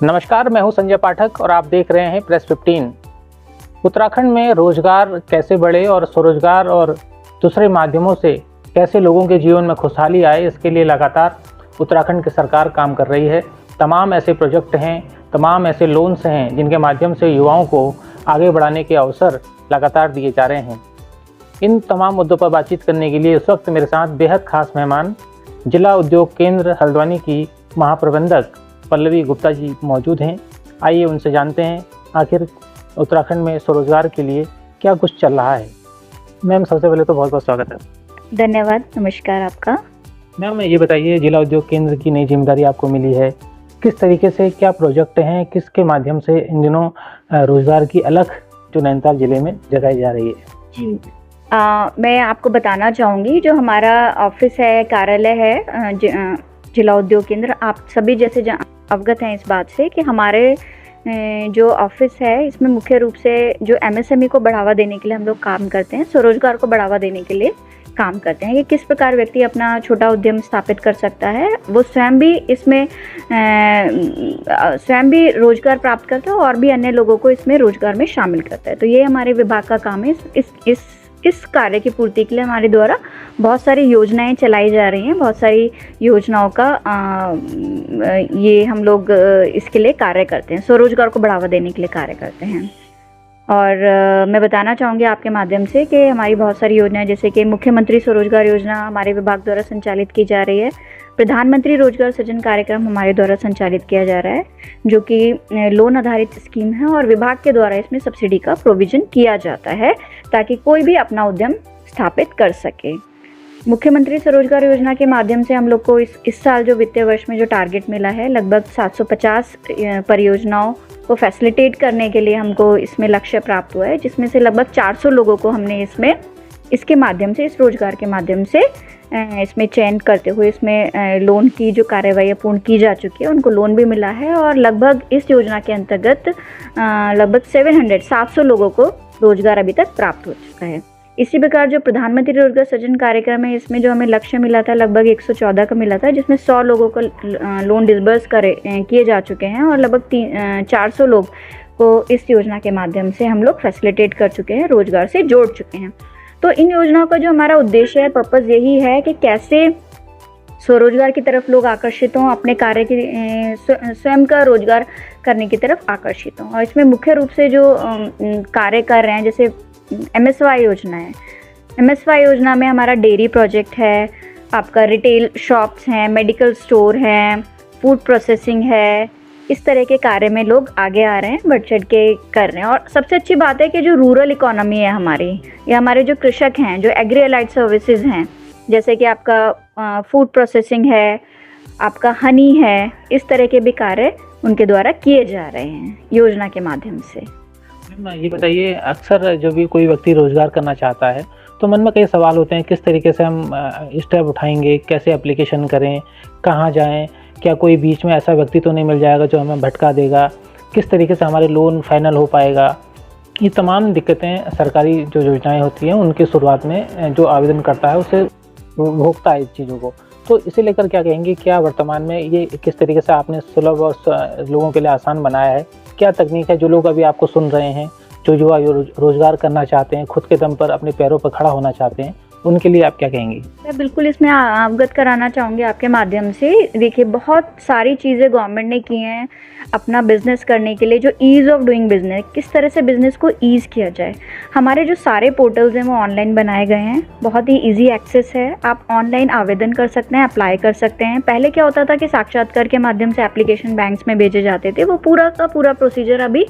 नमस्कार, मैं हूं संजय पाठक और आप देख रहे हैं प्रेस 15। उत्तराखंड में रोजगार कैसे बढ़े और स्वरोजगार और दूसरे माध्यमों से कैसे लोगों के जीवन में खुशहाली आए, इसके लिए लगातार उत्तराखंड की सरकार काम कर रही है। तमाम ऐसे प्रोजेक्ट हैं, तमाम ऐसे लोन्स हैं जिनके माध्यम से युवाओं को आगे बढ़ाने के अवसर लगातार दिए जा रहे हैं। इन तमाम मुद्दों पर बातचीत करने के लिए इस वक्त मेरे साथ बेहद खास मेहमान जिला उद्योग केंद्र हल्द्वानी की महाप्रबंधक पल्लवी गुप्ता जी मौजूद हैं। आइए उनसे जानते हैं आखिर उत्तराखंड में स्वरोजगार के लिए क्या कुछ चल रहा है। मैम, सबसे पहले तो बहुत बहुत स्वागत है। धन्यवाद, नमस्कार आपका। मैम, ये बताइए, जिला उद्योग केंद्र की नई जिम्मेदारी आपको मिली है, किस तरीके से क्या प्रोजेक्ट हैं, किसके माध्यम से इन दिनों रोजगार की अलख जो नैनीताल जिले में जगाई जा रही है? जी, मैं आपको बताना चाहूँगी, जो हमारा ऑफिस है, कार्यालय है जिला उद्योग केंद्र, आप सभी जैसे अवगत हैं इस बात से कि हमारे जो ऑफिस है इसमें मुख्य रूप से जो एमएसएमई को बढ़ावा देने के लिए हम लोग काम करते हैं, स्वरोजगार को बढ़ावा देने के लिए काम करते हैं कि किस प्रकार व्यक्ति अपना छोटा उद्यम स्थापित कर सकता है, वो स्वयं भी इसमें स्वयं भी रोजगार प्राप्त करता है और भी अन्य लोगों को इसमें रोजगार में शामिल करता है। तो ये हमारे विभाग का काम है। इस कार्य की पूर्ति के लिए हमारे द्वारा बहुत सारी योजनाएं चलाई जा रही हैं। बहुत सारी योजनाओं का ये हम लोग इसके लिए कार्य करते हैं, स्वरोजगार को बढ़ावा देने के लिए कार्य करते हैं। और मैं बताना चाहूँगी आपके माध्यम से कि हमारी बहुत सारी योजनाएं, जैसे कि मुख्यमंत्री स्वरोजगार योजना हमारे विभाग द्वारा संचालित की जा रही है। प्रधानमंत्री रोजगार सृजन कार्यक्रम हमारे द्वारा संचालित किया जा रहा है, जो कि लोन आधारित स्कीम है और विभाग के द्वारा इसमें सब्सिडी का प्रोविजन किया जाता है ताकि कोई भी अपना उद्यम स्थापित कर सके। मुख्यमंत्री स्वरोजगार योजना के माध्यम से हम लोग को इस साल जो वित्तीय वर्ष में जो टारगेट मिला है, लगभग 750 परियोजनाओं को फैसिलिटेट करने के लिए हमको इसमें लक्ष्य प्राप्त हुआ है, जिसमें से लगभग 400 लोगों को हमने इसके माध्यम से, इस रोजगार के माध्यम से इसमें चयन करते हुए इसमें लोन की जो कार्यवाही पूर्ण की जा चुकी है, उनको लोन भी मिला है। और लगभग इस योजना के अंतर्गत लगभग 700 लोगों को रोजगार अभी तक प्राप्त हो चुका है। इसी प्रकार जो प्रधानमंत्री रोजगार सृजन कार्यक्रम है, इसमें जो हमें लक्ष्य मिला था लगभग 114 का मिला था, जिसमें 100 लोगों को लोन डिसबर्स किए जा चुके हैं और लगभग 400 लोग को इस योजना के माध्यम से हम लोग फैसिलिटेट कर चुके हैं, रोजगार से जोड़ चुके हैं। तो इन योजनाओं का जो हमारा उद्देश्य है, पर्पज़ यही है कि कैसे स्वरोजगार की तरफ लोग आकर्षित हों, अपने कार्य की स्वयं का रोजगार करने की तरफ आकर्षित हों। और इसमें मुख्य रूप से जो कार्य कर रहे हैं, जैसे MSY योजना है। MSY योजना में हमारा डेयरी प्रोजेक्ट है, आपका रिटेल शॉप्स हैं, मेडिकल स्टोर हैं, फूड प्रोसेसिंग है। इस तरह के कार्य में लोग आगे आ रहे हैं, बढ़ चढ़ के कर रहे हैं। और सबसे अच्छी बात है कि जो रूरल इकोनॉमी है हमारी, या हमारे जो कृषक हैं, जो एग्री अलाइड सर्विसेज हैं, जैसे कि आपका फूड प्रोसेसिंग है, आपका हनी है, इस तरह के भी कार्य उनके द्वारा किए जा रहे हैं योजना के माध्यम से। ये बताइए, अक्सर जब भी कोई व्यक्ति रोजगार करना चाहता है तो मन में कई सवाल होते हैं, किस तरीके से हम स्टेप उठाएंगे, कैसे एप्लीकेशन करें, कहाँ जाएं, क्या कोई बीच में ऐसा व्यक्ति तो नहीं मिल जाएगा जो हमें भटका देगा, किस तरीके से हमारे लोन फाइनल हो पाएगा। ये तमाम दिक्कतें सरकारी जो योजनाएं होती हैं उनकी शुरुआत में जो आवेदन करता है उसे भोगता है इस चीज़ों को। तो इसे लेकर क्या कहेंगे, क्या वर्तमान में ये किस तरीके से आपने सुलभ और लोगों के लिए आसान बनाया है? क्या तकनीक है जो लोग अभी आपको सुन रहे हैं, जो युवा रोजगार करना चाहते हैं, खुद के दम पर अपने पैरों पर खड़ा होना चाहते हैं, उनके लिए आप क्या कहेंगी? मैं बिल्कुल इसमें अवगत कराना चाहूँगी आपके माध्यम से। देखिए, बहुत सारी चीज़ें गवर्नमेंट ने की हैं अपना बिज़नेस करने के लिए, जो ईज़ ऑफ डूइंग बिज़नेस, किस तरह से बिज़नेस को ईज़ किया जाए। हमारे जो सारे पोर्टल्स हैं वो ऑनलाइन बनाए गए हैं, बहुत ही ईजी एक्सेस है। आप ऑनलाइन आवेदन कर सकते हैं, अप्लाई कर सकते हैं। पहले क्या होता था कि साक्षात्कार के माध्यम से एप्लीकेशन बैंक्स में भेजे जाते थे, वो पूरा का पूरा प्रोसीजर अभी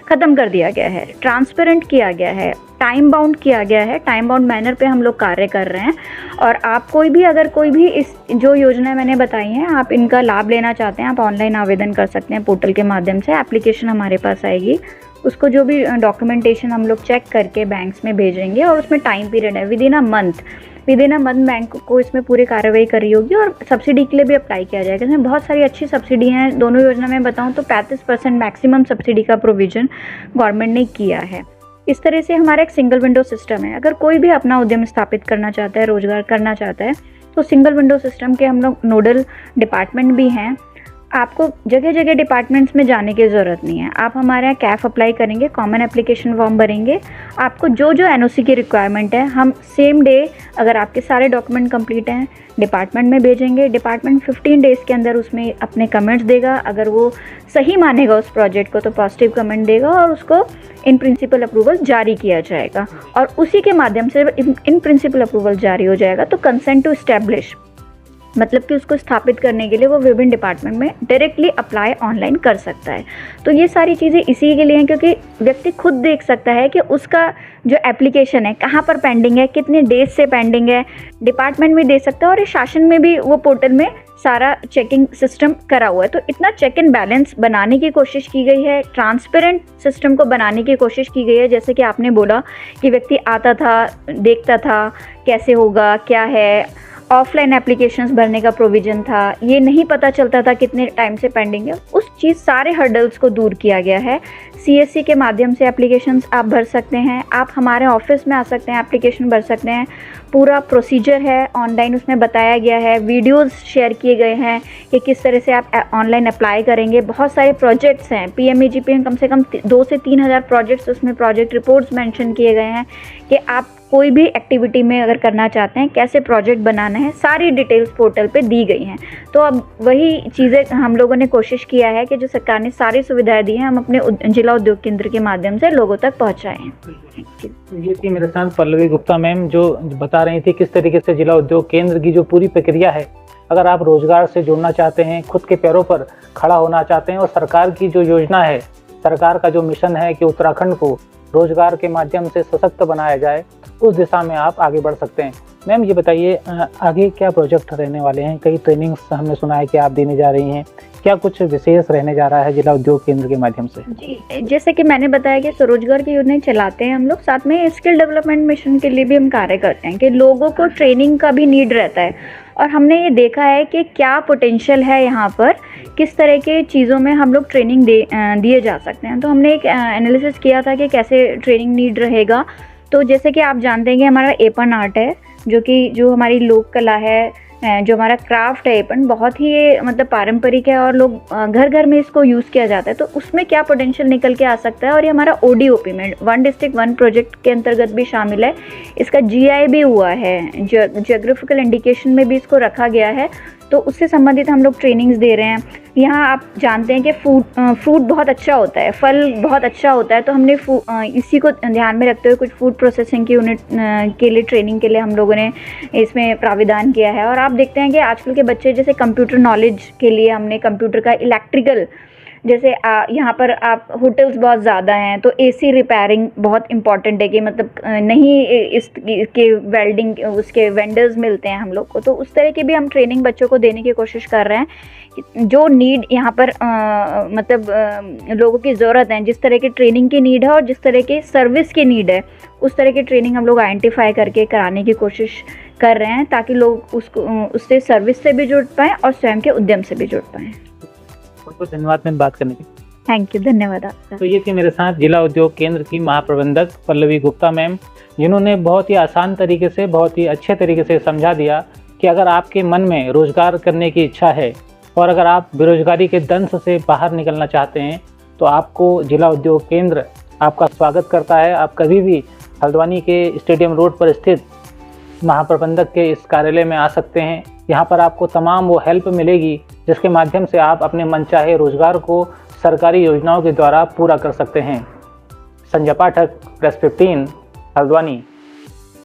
ख़त्म कर दिया गया है, ट्रांसपेरेंट किया गया है, टाइम बाउंड किया गया है। टाइम बाउंड मैनर पे हम लोग कार्य कर रहे हैं। और आप अगर कोई भी इस जो योजना मैंने बताई हैं, आप इनका लाभ लेना चाहते हैं, आप ऑनलाइन आवेदन कर सकते हैं पोर्टल के माध्यम से। एप्लीकेशन हमारे पास आएगी, उसको जो भी डॉक्यूमेंटेशन हम लोग चेक करके बैंक्स में भेजेंगे और उसमें टाइम पीरियड है, with in a month bank को इसमें पूरी कार्रवाई करी होगी। और सब्सिडी के लिए भी अप्लाई किया जाएगा। इसमें बहुत सारी अच्छी सब्सिडी हैं। दोनों योजना में बताऊं तो 35% मैक्सिमम सब्सिडी का प्रोविज़न गवर्नमेंट ने किया है। इस तरह से हमारा एक सिंगल विंडो सिस्टम है। अगर कोई भी अपना उद्यम स्थापित करना चाहता है, रोजगार करना चाहता है, तो सिंगल विंडो सिस्टम के हम लोग नोडल डिपार्टमेंट भी हैं आपको जगह जगह डिपार्टमेंट्स में जाने की ज़रूरत नहीं है। आप हमारे यहाँ कैफ अप्लाई करेंगे, कॉमन एप्लीकेशन फॉर्म भरेंगे, आपको जो जो एनओसी की रिक्वायरमेंट है हम सेम डे, अगर आपके सारे डॉक्यूमेंट कंप्लीट हैं, डिपार्टमेंट में भेजेंगे। डिपार्टमेंट 15 डेज़ के अंदर उसमें अपने कमेंट्स देगा। अगर वो सही मानेगा उस प्रोजेक्ट को तो पॉजिटिव कमेंट देगा और उसको इन प्रिंसिपल अप्रूवल जारी किया जाएगा, और उसी के माध्यम से इन प्रिंसिपल अप्रूवल जारी हो जाएगा तो कंसेंट टू इस्टेब्लिश, मतलब कि उसको स्थापित करने के लिए वो विभिन्न डिपार्टमेंट में डायरेक्टली अप्लाई ऑनलाइन कर सकता है। तो ये सारी चीज़ें इसी के लिए हैं क्योंकि व्यक्ति खुद देख सकता है कि उसका जो एप्लीकेशन है कहाँ पर पेंडिंग है, कितने डेज से पेंडिंग है, डिपार्टमेंट में दे सकता है और इस शासन में भी वो पोर्टल में सारा चेकिंग सिस्टम करा हुआ है। तो इतना चेक एंड बैलेंस बनाने की कोशिश की गई है, ट्रांसपेरेंट सिस्टम को बनाने की कोशिश की गई है। जैसे कि आपने बोला कि व्यक्ति आता था, देखता था कैसे होगा, क्या है, ऑफलाइन एप्लीकेशंस भरने का प्रोविज़न था, ये नहीं पता चलता था कितने टाइम से पेंडिंग है, उस चीज़ सारे हर्डल्स को दूर किया गया है। सीएससी के माध्यम से एप्लीकेशंस आप भर सकते हैं, आप हमारे ऑफिस में आ सकते हैं, एप्लीकेशन भर सकते हैं, पूरा प्रोसीजर है ऑनलाइन उसमें बताया गया है, वीडियोस शेयर किए गए हैं कि किस तरह से आप ऑनलाइन अप्लाई करेंगे। बहुत सारे प्रोजेक्ट्स हैं, पीएमईजीपी में कम से कम 2 से 3 हज़ार प्रोजेक्ट्स, उसमें प्रोजेक्ट रिपोर्ट्स मेंशन किए गए हैं कि आप कोई भी एक्टिविटी में अगर करना चाहते हैं, कैसे प्रोजेक्ट बनाना है, सारी डिटेल्स पोर्टल पे दी गई हैं। तो अब वही चीज़ें हम लोगों ने कोशिश किया है कि जो सरकार ने सारी सुविधाएं दी हैं हम अपने जिला उद्योग केंद्र के माध्यम से लोगों तक पहुंचाएं। ये थी मेरे साथ पल्लवी गुप्ता मैम जो बता रही थी किस तरीके से जिला उद्योग केंद्र की जो पूरी प्रक्रिया है, अगर आप रोजगार से जुड़ना चाहते हैं, खुद के पैरों पर खड़ा होना चाहते हैं और सरकार की जो योजना है, सरकार का जो मिशन है कि उत्तराखंड को रोजगार के माध्यम से सशक्त बनाया जाए, उस दिशा में आप आगे बढ़ सकते हैं। मैम ये बताइए आगे क्या प्रोजेक्ट रहने वाले हैं? कई ट्रेनिंग्स हमने सुना है कि आप देने जा रही हैं, क्या कुछ विशेष रहने जा रहा है जिला उद्योग केंद्र के माध्यम से? जी, जैसे कि मैंने बताया कि स्वरोजगार की योजनाएं चलाते हैं हम लोग, साथ में स्किल डेवलपमेंट मिशन के लिए भी हम कार्य करते हैं कि लोगों को ट्रेनिंग का भी नीड रहता है और हमने ये देखा है कि क्या पोटेंशियल है यहाँ पर, किस तरह के चीज़ों में हम लोग ट्रेनिंग दिए जा सकते हैं। तो हमने एक एनालिसिस किया था कि कैसे ट्रेनिंग नीड रहेगा। तो जैसे कि आप जानते हैं कि हमारा एपन आर्ट है, जो हमारी लोक कला है, जो हमारा क्राफ्ट है एपन, बहुत ही ये मतलब पारंपरिक है और लोग घर घर में इसको यूज़ किया जाता है। तो उसमें क्या पोटेंशियल निकल के आ सकता है, और ये हमारा ODOP में 1 डिस्ट्रिक्ट 1 प्रोजेक्ट के अंतर्गत भी शामिल है। इसका GI भी हुआ है, जियोग्राफिकल इंडिकेशन में भी इसको रखा गया है। तो उससे संबंधित हम लोग ट्रेनिंग्स दे रहे हैं। यहाँ आप जानते हैं कि फ्रूट बहुत अच्छा होता है, फल बहुत अच्छा होता है, तो हमने इसी को ध्यान में रखते हुए कुछ फूड प्रोसेसिंग की यूनिट के लिए ट्रेनिंग के लिए हम लोगों ने इसमें प्राविधान किया है। और आप देखते हैं कि आजकल के बच्चे जैसे कंप्यूटर नॉलेज के लिए हमने कंप्यूटर का इलेक्ट्रिकल, जैसे यहाँ पर आप होटल्स बहुत ज़्यादा हैं तो AC रिपेयरिंग बहुत इम्पॉर्टेंट है कि मतलब नहीं इसके वेल्डिंग उसके वेंडर्स मिलते हैं हम लोग को, तो उस तरह की भी हम ट्रेनिंग बच्चों को देने की कोशिश कर रहे हैं। जो नीड यहाँ पर लोगों की ज़रूरत है, जिस तरह की ट्रेनिंग की नीड है और जिस तरह की सर्विस की नीड है, उस तरह की ट्रेनिंग हम लोग आइडेंटिफाई करके कराने की कोशिश कर रहे हैं ताकि लोग उससे सर्विस से भी जुड़ पाएँ और स्वयं के उद्यम से भी जुड़ पाएँ। बहुत धन्यवाद मैम बात करने के लिए। थैंक यू, धन्यवाद आपका। तो ये थी मेरे साथ जिला उद्योग केंद्र की महाप्रबंधक पल्लवी गुप्ता मैम, जिन्होंने बहुत ही आसान तरीके से, बहुत ही अच्छे तरीके से समझा दिया कि अगर आपके मन में रोजगार करने की इच्छा है और अगर आप बेरोजगारी के दंश से बाहर निकलना चाहते हैं तो आपको जिला उद्योग केंद्र आपका स्वागत करता है। आप कभी भी हल्द्वानी के स्टेडियम रोड पर स्थित महाप्रबंधक के इस कार्यालय में आ सकते हैं। यहाँ पर आपको तमाम वो हेल्प मिलेगी जिसके माध्यम से आप अपने मनचाहे रोजगार को सरकारी योजनाओं के द्वारा पूरा कर सकते हैं। संजय पाठक, प्रेस 15, हल्द्वानी।